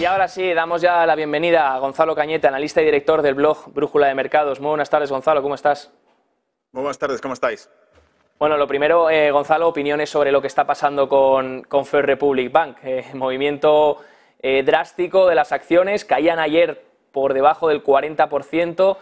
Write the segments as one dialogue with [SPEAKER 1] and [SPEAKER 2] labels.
[SPEAKER 1] ahora sí, damos ya la bienvenida a Gonzalo Cañete, analista y director del blog Brújula de Mercados. Muy buenas tardes, Gonzalo, ¿cómo estás?
[SPEAKER 2] Muy buenas tardes, ¿cómo estáis?
[SPEAKER 1] Bueno, lo primero, Gonzalo, opiniones sobre lo que está pasando con First Republic Bank. Movimiento drástico de las acciones, caían ayer por debajo del 40%,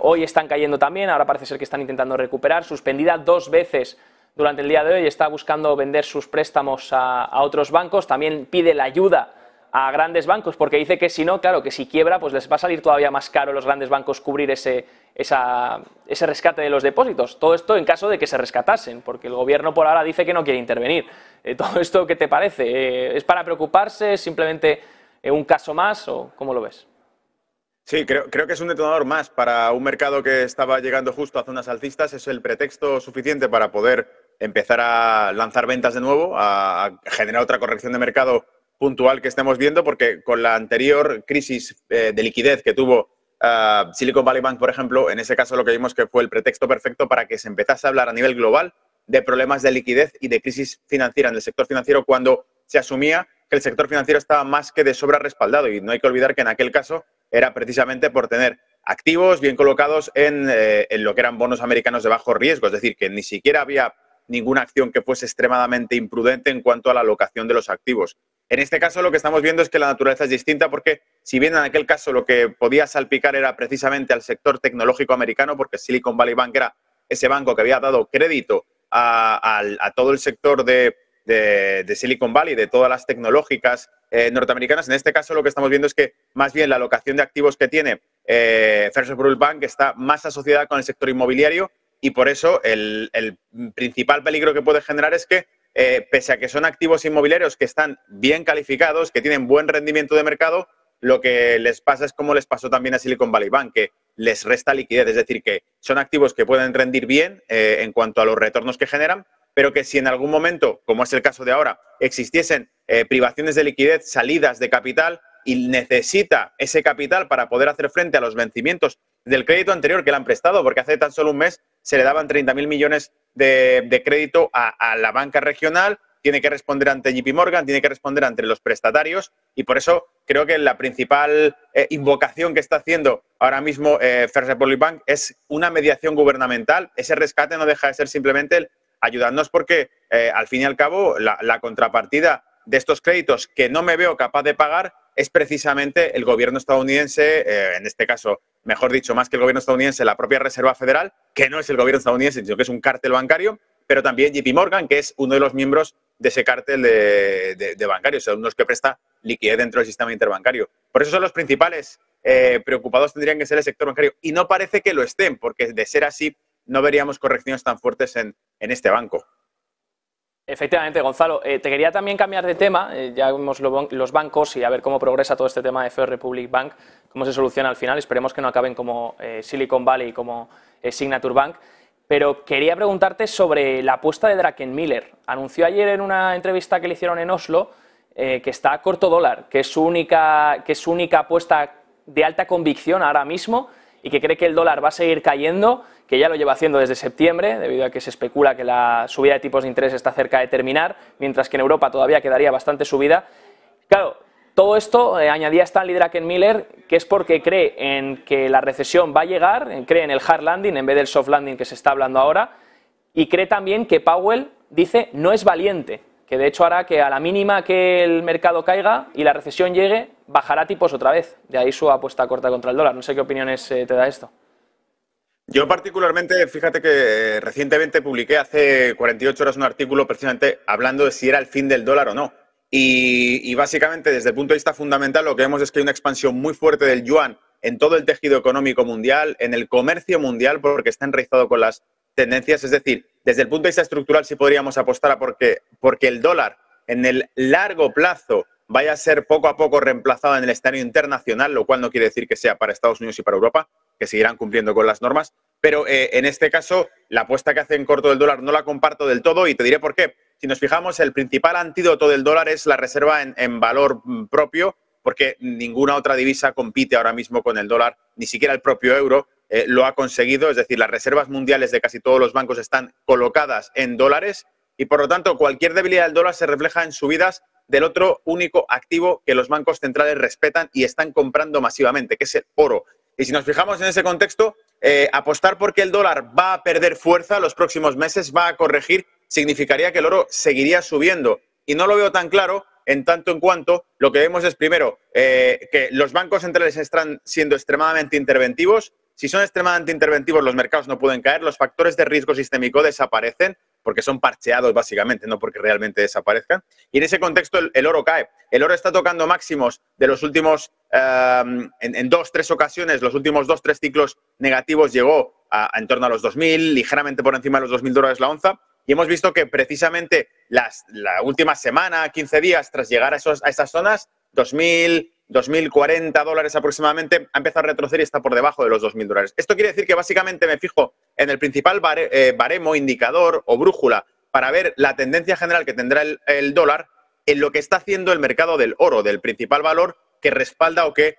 [SPEAKER 1] hoy están cayendo también, ahora parece ser que están intentando recuperar, suspendida 2 veces durante el día de hoy, está buscando vender sus préstamos a otros bancos, también pide la ayuda a grandes bancos, porque dice que si no, claro, que si quiebra, pues les va a salir todavía más caro a los grandes bancos cubrir ese rescate de los depósitos. Todo esto en caso de que se rescatasen, porque el gobierno por ahora dice que no quiere intervenir. ¿Todo esto qué te parece? ¿Es para preocuparse? ¿Es simplemente un caso más? ¿O cómo lo ves?
[SPEAKER 2] Sí, creo que es un detonador más para un mercado que estaba llegando justo a zonas alcistas. Es el pretexto suficiente para poder empezar a lanzar ventas de nuevo, a generar otra corrección de mercado puntual que estemos viendo, porque con la anterior crisis de liquidez que tuvo Silicon Valley Bank, por ejemplo, en ese caso lo que vimos que fue el pretexto perfecto para que se empezase a hablar a nivel global de problemas de liquidez y de crisis financiera en el sector financiero, cuando se asumía que el sector financiero estaba más que de sobra respaldado. Y no hay que olvidar que en aquel caso era precisamente por tener activos bien colocados en lo que eran bonos americanos de bajo riesgo, es decir, que ni siquiera había ninguna acción que fuese extremadamente imprudente en cuanto a la alocación de los activos. En este caso lo que estamos viendo es que la naturaleza es distinta, porque si bien en aquel caso lo que podía salpicar era precisamente al sector tecnológico americano, porque Silicon Valley Bank era ese banco que había dado crédito a todo el sector de Silicon Valley, de todas las tecnológicas norteamericanas. En este caso lo que estamos viendo es que más bien la alocación de activos que tiene First Republic Bank está más asociada con el sector inmobiliario, y por eso el principal peligro que puede generar es que pese a que son activos inmobiliarios que están bien calificados, que tienen buen rendimiento de mercado, lo que les pasa es como les pasó también a Silicon Valley Bank, que les resta liquidez. Es decir, que son activos que pueden rendir bien en cuanto a los retornos que generan, pero que si en algún momento, como es el caso de ahora, existiesen privaciones de liquidez, salidas de capital, y necesita ese capital para poder hacer frente a los vencimientos del crédito anterior que le han prestado, porque hace tan solo un mes se le daban 30.000 millones de crédito a la banca regional, tiene que responder ante JP Morgan, tiene que responder ante los prestatarios, y por eso creo que la principal invocación que está haciendo ahora mismo First Republic Bank es una mediación gubernamental. Ese rescate no deja de ser simplemente el ayudarnos, porque al fin y al cabo la contrapartida de estos créditos que no me veo capaz de pagar es precisamente el gobierno estadounidense, en este caso, mejor dicho, más que el gobierno estadounidense, la propia Reserva Federal, que no es el gobierno estadounidense, sino que es un cártel bancario, pero también JP Morgan, que es uno de los miembros de ese cártel de bancarios, son los que presta liquidez dentro del sistema interbancario. Por eso son los principales preocupados, tendrían que ser el sector bancario, y no parece que lo estén, porque de ser así no veríamos correcciones tan fuertes en este banco.
[SPEAKER 1] Efectivamente, Gonzalo. Te quería también cambiar de tema. Ya vemos los bancos y a ver cómo progresa todo este tema de First Republic Bank, cómo se soluciona al final. Esperemos que no acaben como Silicon Valley y como Signature Bank. Pero quería preguntarte sobre la apuesta de Druckenmiller. Anunció ayer en una entrevista que le hicieron en Oslo que está a corto dólar, que es su única apuesta de alta convicción ahora mismo, y que cree que el dólar va a seguir cayendo, que ya lo lleva haciendo desde septiembre, debido a que se especula que la subida de tipos de interés está cerca de terminar, mientras que en Europa todavía quedaría bastante subida. Claro, todo esto añadía Stanley Druckenmiller, que es porque cree en que la recesión va a llegar, cree en el hard landing en vez del soft landing que se está hablando ahora, y cree también que Powell dice no es valiente, que de hecho hará que a la mínima que el mercado caiga y la recesión llegue, bajará tipos otra vez. De ahí su apuesta corta contra el dólar. No sé qué opiniones te da esto.
[SPEAKER 2] Yo particularmente, fíjate que recientemente publiqué hace 48 horas un artículo precisamente hablando de si era el fin del dólar o no. Y básicamente desde el punto de vista fundamental lo que vemos es que hay una expansión muy fuerte del yuan en todo el tejido económico mundial, en el comercio mundial, porque está enraizado con las tendencias. Es decir, desde el punto de vista estructural sí podríamos apostar a porque el dólar en el largo plazo vaya a ser poco a poco reemplazado en el escenario internacional, lo cual no quiere decir que sea para Estados Unidos y para Europa, que seguirán cumpliendo con las normas. Pero en este caso, la apuesta que hace en corto del dólar no la comparto del todo, y te diré por qué. Si nos fijamos, el principal antídoto del dólar es la reserva en valor propio, porque ninguna otra divisa compite ahora mismo con el dólar, ni siquiera el propio euro lo ha conseguido. Es decir, las reservas mundiales de casi todos los bancos están colocadas en dólares, y por lo tanto cualquier debilidad del dólar se refleja en subidas del otro único activo que los bancos centrales respetan y están comprando masivamente, que es el oro. Y si nos fijamos en ese contexto, apostar porque el dólar va a perder fuerza los próximos meses, va a corregir, significaría que el oro seguiría subiendo. Y no lo veo tan claro en tanto en cuanto lo que vemos es, primero, que los bancos centrales están siendo extremadamente interventivos. Si son extremadamente interventivos, los mercados no pueden caer, los factores de riesgo sistémico desaparecen, porque son parcheados básicamente, no porque realmente desaparezcan. Y en ese contexto el oro cae. El oro está tocando máximos de los últimos, en 2-3 ocasiones, los últimos 2-3 ciclos negativos llegó en torno a los 2.000, ligeramente por encima de los $2.000 la onza. Y hemos visto que precisamente la última semana, 15 días, tras llegar a esas zonas, 2.000, $2.040 aproximadamente, ha empezado a retroceder y está por debajo de los $2.000. Esto quiere decir que básicamente me fijo en el principal baremo, indicador o brújula para ver la tendencia general que tendrá el dólar en lo que está haciendo el mercado del oro, del principal valor que respalda o que,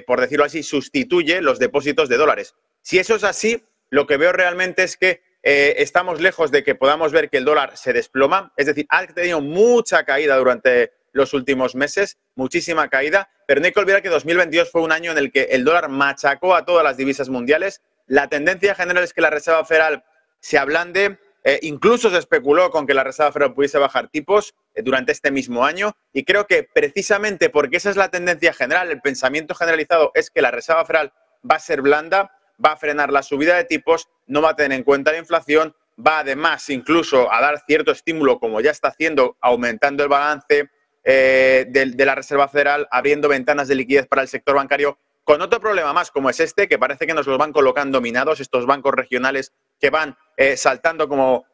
[SPEAKER 2] por decirlo así, sustituye los depósitos de dólares. Si eso es así, lo que veo realmente es que estamos lejos de que podamos ver que el dólar se desploma, es decir, ha tenido mucha caída durante los últimos meses, muchísima caída, pero no hay que olvidar que 2022 fue un año en el que el dólar machacó a todas las divisas mundiales. La tendencia general es que la Reserva Federal se ablande, incluso se especuló con que la Reserva Federal pudiese bajar tipos durante este mismo año, y creo que precisamente porque esa es la tendencia general, el pensamiento generalizado es que la Reserva Federal va a ser blanda, va a frenar la subida de tipos, no va a tener en cuenta la inflación, va además incluso a dar cierto estímulo, como ya está haciendo, aumentando el balance de la Reserva Federal, abriendo ventanas de liquidez para el sector bancario, con otro problema más como es este, que parece que nos los van colocando dominados, estos bancos regionales que van saltando como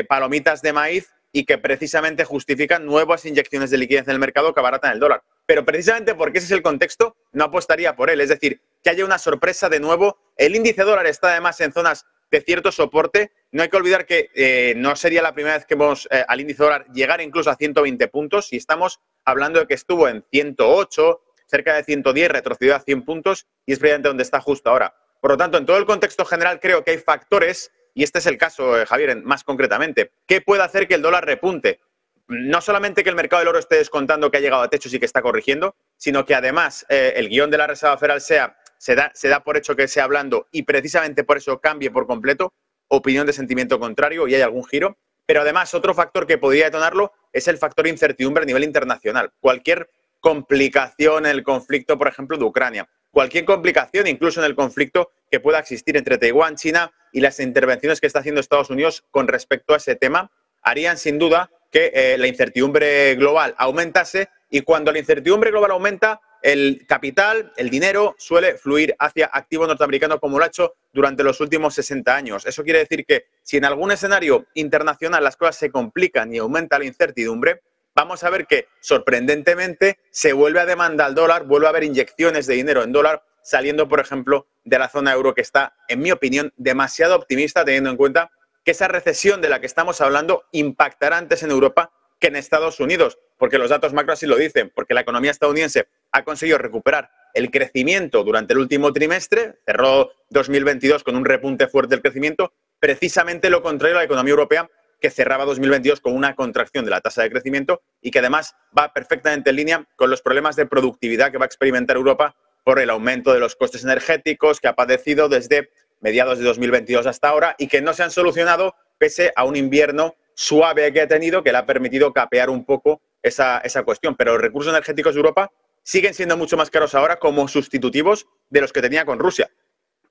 [SPEAKER 2] palomitas de maíz y que precisamente justifican nuevas inyecciones de liquidez en el mercado que abaratan el dólar. Pero precisamente porque ese es el contexto, no apostaría por él. Es decir, que haya una sorpresa de nuevo. El índice dólar está además en zonas de cierto soporte. No hay que olvidar que no sería la primera vez que vemos al índice dólar llegar incluso a 120 puntos. Si estamos hablando de que estuvo en 108, cerca de 110, retrocedió a 100 puntos y es precisamente donde está justo ahora. Por lo tanto, en todo el contexto general creo que hay factores, y este es el caso, Javier, más concretamente, que puede hacer que el dólar repunte. No solamente que el mercado del oro esté descontando que ha llegado a techos y que está corrigiendo, sino que además el guión de la Reserva Federal se da por hecho que sea blando y precisamente por eso cambie por completo, opinión de sentimiento contrario y hay algún giro. Pero además otro factor que podría detonarlo es el factor incertidumbre a nivel internacional. Cualquier complicación en el conflicto, por ejemplo, de Ucrania, cualquier complicación incluso en el conflicto que pueda existir entre Taiwán, China y las intervenciones que está haciendo Estados Unidos con respecto a ese tema, harían sin duda que la incertidumbre global aumentase, y cuando la incertidumbre global aumenta, el capital, el dinero, suele fluir hacia activo norteamericano como lo ha hecho durante los últimos 60 años. Eso quiere decir que si en algún escenario internacional las cosas se complican y aumenta la incertidumbre, vamos a ver que sorprendentemente se vuelve a demandar el dólar, vuelve a haber inyecciones de dinero en dólar saliendo, por ejemplo, de la zona euro, que está, en mi opinión, demasiado optimista, teniendo en cuenta que esa recesión de la que estamos hablando impactará antes en Europa que en Estados Unidos, porque los datos macro así lo dicen, porque la economía estadounidense ha conseguido recuperar el crecimiento durante el último trimestre, cerró 2022 con un repunte fuerte del crecimiento, precisamente lo contrario a la economía europea, que cerraba 2022 con una contracción de la tasa de crecimiento y que además va perfectamente en línea con los problemas de productividad que va a experimentar Europa por el aumento de los costes energéticos que ha padecido desde mediados de 2022 hasta ahora y que no se han solucionado pese a un invierno suave que ha tenido, que le ha permitido capear un poco esa cuestión. Pero los recursos energéticos de Europa siguen siendo mucho más caros ahora como sustitutivos de los que tenía con Rusia.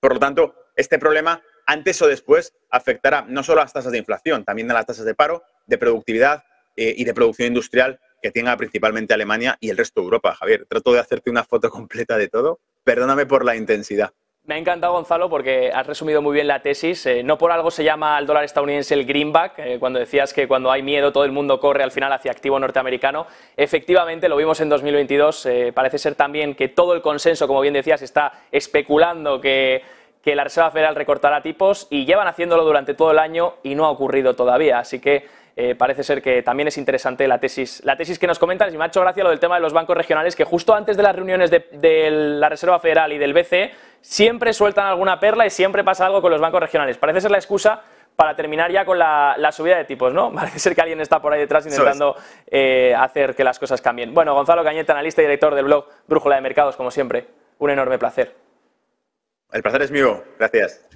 [SPEAKER 2] Por lo tanto, este problema antes o después afectará no solo a las tasas de inflación, también a las tasas de paro, de productividad y de producción industrial que tenga principalmente Alemania y el resto de Europa. Javier, trato de hacerte una foto completa de todo. Perdóname por la intensidad.
[SPEAKER 1] Me ha encantado, Gonzalo, porque has resumido muy bien la tesis. No por algo se llama al dólar estadounidense el greenback, cuando decías que cuando hay miedo todo el mundo corre al final hacia activo norteamericano. Efectivamente, lo vimos en 2022. Parece ser también que todo el consenso, como bien decías, está especulando que la Reserva Federal recortará tipos y llevan haciéndolo durante todo el año y no ha ocurrido todavía. Así que parece ser que también es interesante la tesis que nos comentan. Y me ha hecho gracia lo del tema de los bancos regionales, que justo antes de las reuniones de la Reserva Federal y del BCE siempre sueltan alguna perla y siempre pasa algo con los bancos regionales. Parece ser la excusa para terminar ya con la subida de tipos, ¿no? Parece ser que alguien está por ahí detrás intentando hacer que las cosas cambien. Bueno, Gonzalo Cañete, analista y director del blog Brújula de Mercados, como siempre, un enorme placer.
[SPEAKER 2] El placer es mío. Gracias.